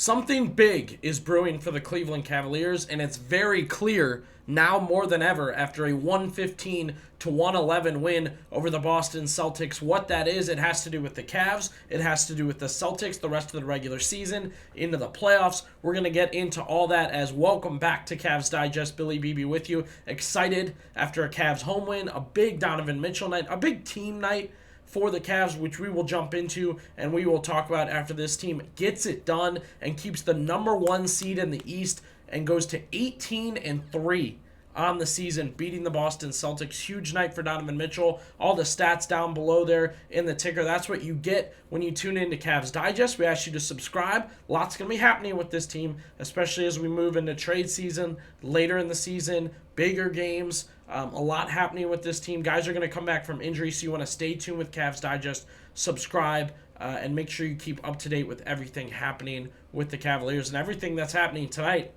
Something big is brewing for the Cleveland Cavaliers, and it's very clear now more than ever after a 115 to 111 win over the Boston Celtics. What that is, it has to do with the Cavs, it has to do with the Celtics, the rest of the regular season, into the playoffs. We're going to get into all that as welcome back to Cavs Digest. Billy Beebe with you. Excited after a Cavs home win, a big Donovan Mitchell night, a big team night for the Cavs, which we will jump into and we will talk about after this team gets it done and keeps the number one seed in the East and goes to 18-3 on the season, beating the Boston Celtics. Huge night for Donovan Mitchell. All the stats down below there in the ticker. That's what you get when you tune into Cavs Digest. We ask you to subscribe. Lots going to be happening with this team, especially as we move into trade season, later in the season, bigger games. A lot happening with this team. Guys are going to come back from injury, so you want to stay tuned with Cavs Digest. Subscribe, and make sure you keep up to date with everything happening with the Cavaliers and everything that's happening tonight.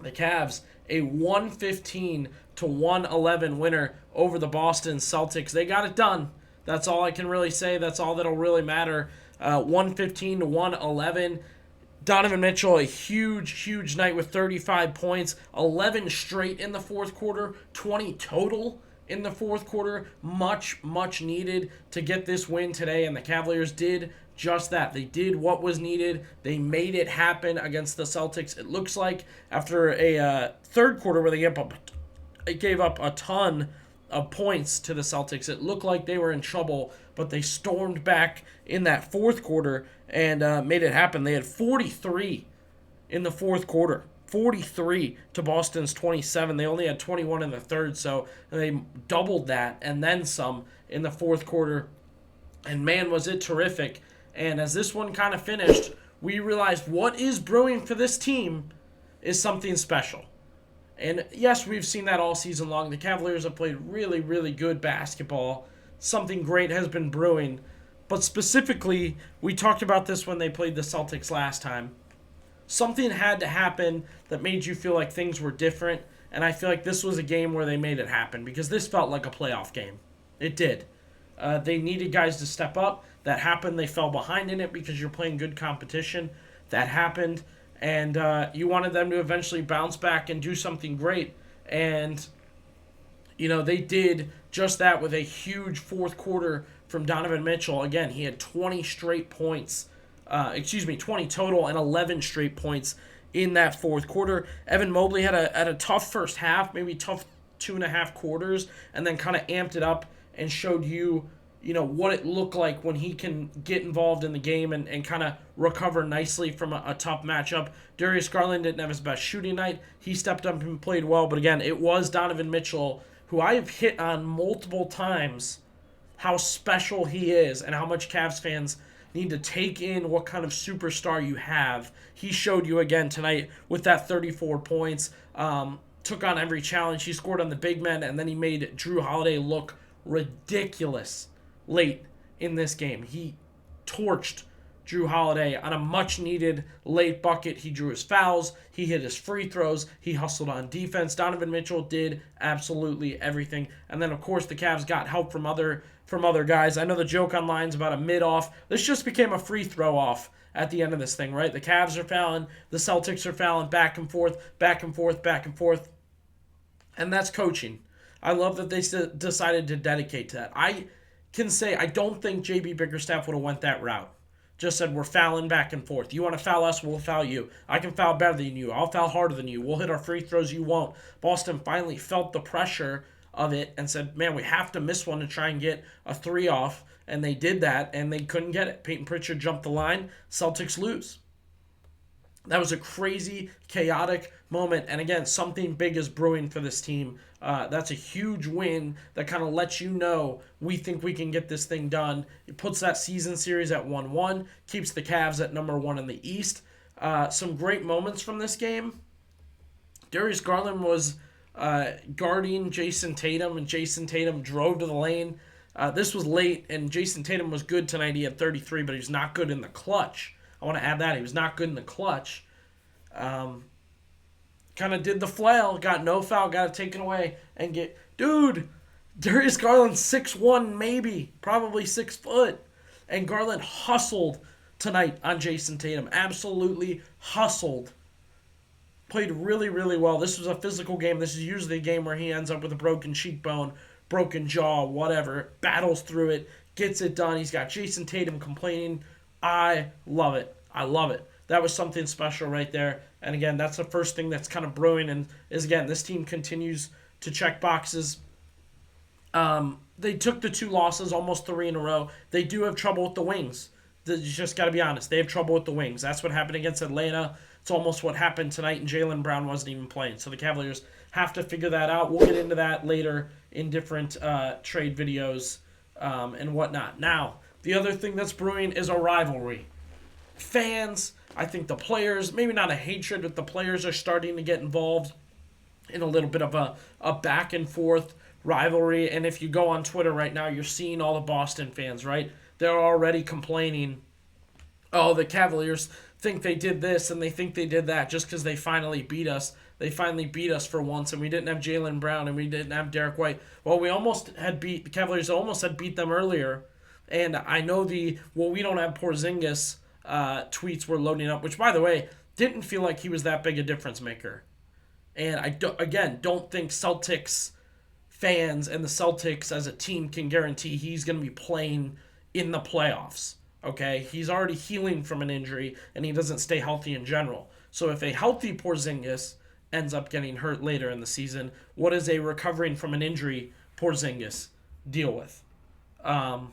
The Cavs, a 115 to 111 winner over the Boston Celtics. They got it done. That's all I can really say. That's all that'll really matter. 115 to 111. Donovan Mitchell, a huge night with 35 points, 11 straight in the fourth quarter, 20 total in the fourth quarter. Much needed to get this win today, and the Cavaliers did just that. They did what was needed. They made it happen against the Celtics. It looks like after a third quarter where they gave up a ton of points to the Celtics, it looked like they were in trouble, but they stormed back in that fourth quarter and made it happen. They had 43 in the fourth quarter. 43 to Boston's 27. They only had 21 in the third, so they doubled that and then some in the fourth quarter. And man, was it terrific. And as this one kind of finished, we realized what is brewing for this team is something special. And yes, we've seen that all season long. The Cavaliers have played really good basketball. Something great has been brewing. But specifically, we talked about this when they played the Celtics last time. Something had to happen that made you feel like things were different. And I feel like this was a game where they made it happen because this felt like a playoff game. It did. They needed guys to step up. That happened. They fell behind in it because you're playing good competition. That happened. And you wanted them to eventually bounce back and do something great. And, they did just that with a huge fourth quarter from Donovan Mitchell. Again, he had 20 straight points. 20 total and 11 straight points in that fourth quarter. Evan Mobley had a tough first half, maybe tough 2.5 quarters, and then kind of amped it up and showed you what it looked like when he can get involved in the game and kind of recover nicely from a tough matchup. Darius Garland didn't have his best shooting night. He stepped up and played well, but again, it was Donovan Mitchell, who I have hit on multiple times how special he is and how much Cavs fans need to take in what kind of superstar you have. He showed you again tonight with that 34 points. Took on every challenge. He scored on the big men, and then he made Drew Holiday look ridiculous late in this game. He torched Drew Holiday on a much-needed late bucket. He drew his fouls. He hit his free throws. He hustled on defense. Donovan Mitchell did absolutely everything. And then, of course, the Cavs got help from other guys. I know the joke online is about a mid-off. This just became a free throw-off at the end of this thing, right? The Cavs are fouling. The Celtics are fouling back and forth. And that's coaching. I love that they decided to dedicate to that. I can say I don't think J.B. Bickerstaff would have went that route. Just said, we're fouling back and forth. You want to foul us, we'll foul you. I can foul better than you. I'll foul harder than you. We'll hit our free throws, you won't. Boston finally felt the pressure of it and said, man, we have to miss one to try and get a three off. And they did that, and they couldn't get it. Peyton Pritchard jumped the line. Celtics lose. That was a crazy, chaotic moment. And again, something big is brewing for this team. That's a huge win that kind of lets you know we think we can get this thing done. It puts that season series at 1-1, keeps the Cavs at number 1 in the East. Some great moments from this game. Darius Garland was guarding Jason Tatum, and Jason Tatum drove to the lane. This was late, and Jason Tatum was good tonight. He had 33, but he was not good in the clutch. I want to add that. He was not good in the clutch. Kind of did the flail, got no foul, got it taken away, and Darius Garland 6'1", maybe, probably 6 foot. And Garland hustled tonight on Jason Tatum. Absolutely hustled. Played really, really well. This was a physical game. This is usually a game where he ends up with a broken cheekbone, broken jaw, whatever. Battles through it, gets it done. He's got Jason Tatum complaining. I love it. I love it. That was something special right there. And again, that's the first thing that's kind of brewing. And is, again, this team continues to check boxes. They took the 2 losses, almost 3 in a row. They do have trouble with the wings. You just got to be honest. They have trouble with the wings. That's what happened against Atlanta. It's almost what happened tonight, and Jaylen Brown wasn't even playing. So the Cavaliers have to figure that out. We'll get into that later in different trade videos and whatnot. Now, the other thing that's brewing is a rivalry. Fans, I think the players, maybe not a hatred, but the players are starting to get involved in a little bit of a back and forth rivalry. And if you go on Twitter right now, you're seeing all the Boston fans, right? They're already complaining, oh, the Cavaliers think they did this and they think they did that just because they finally beat us. They finally beat us for once, and we didn't have Jaylen Brown and we didn't have Derek White. Well, the Cavaliers almost had beat them earlier. And I know we don't have Porzingis tweets were loading up, which, by the way, didn't feel like he was that big a difference maker. And I don't think Celtics fans and the Celtics as a team can guarantee he's going to be playing in the playoffs. Okay, he's already healing from an injury, and he doesn't stay healthy in general. So if a healthy Porzingis ends up getting hurt later in the season, what does a recovering from an injury Porzingis deal with? And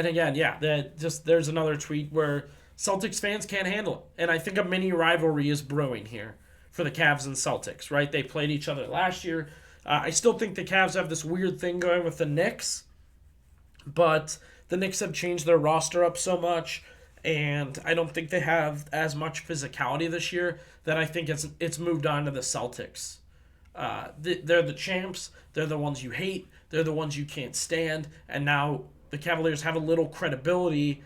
again, there's another tweet where Celtics fans can't handle it, and I think a mini rivalry is brewing here for the Cavs and Celtics. Right? They played each other last year. I still think the Cavs have this weird thing going with the Knicks, but the Knicks have changed their roster up so much, and I don't think they have as much physicality this year that I think it's moved on to the Celtics. They're the champs. They're the ones you hate. They're the ones you can't stand. And now the Cavaliers have a little credibility.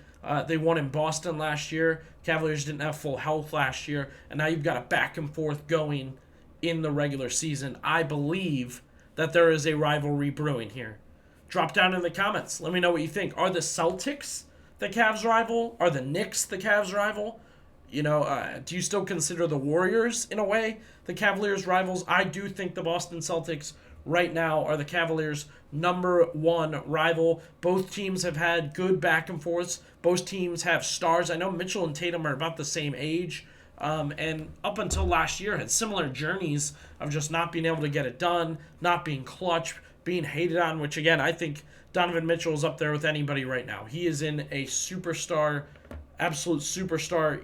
They won in Boston last year. Cavaliers didn't have full health last year. And now you've got a back and forth going in the regular season. I believe that there is a rivalry brewing here. Drop down in the comments. Let me know what you think. Are the Celtics the Cavs rival? Are the Knicks the Cavs rival? Do you still consider the Warriors, in a way, the Cavaliers rivals? I do think the Boston Celtics right now are the Cavaliers' number 1 rival. Both teams have had good back and forths. Both teams have stars. I know Mitchell and Tatum are about the same age, and up until last year had similar journeys of just not being able to get it done, not being clutch, being hated on, which, again, I think Donovan Mitchell is up there with anybody right now. He is in a superstar, absolute superstar,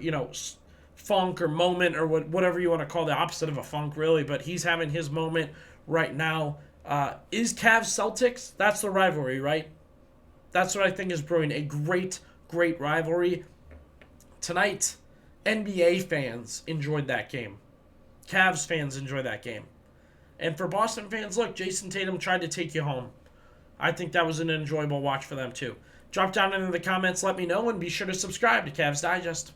funk or moment or whatever you want to call the opposite of a funk, really, but he's having his moment right now. Is Cavs Celtics? That's the rivalry, right? That's what I think is brewing. A great, great rivalry. Tonight, NBA fans enjoyed that game. Cavs fans enjoyed that game. And for Boston fans, look, Jason Tatum tried to take you home. I think that was an enjoyable watch for them, too. Drop down into the comments, let me know, and be sure to subscribe to Cavs Digest.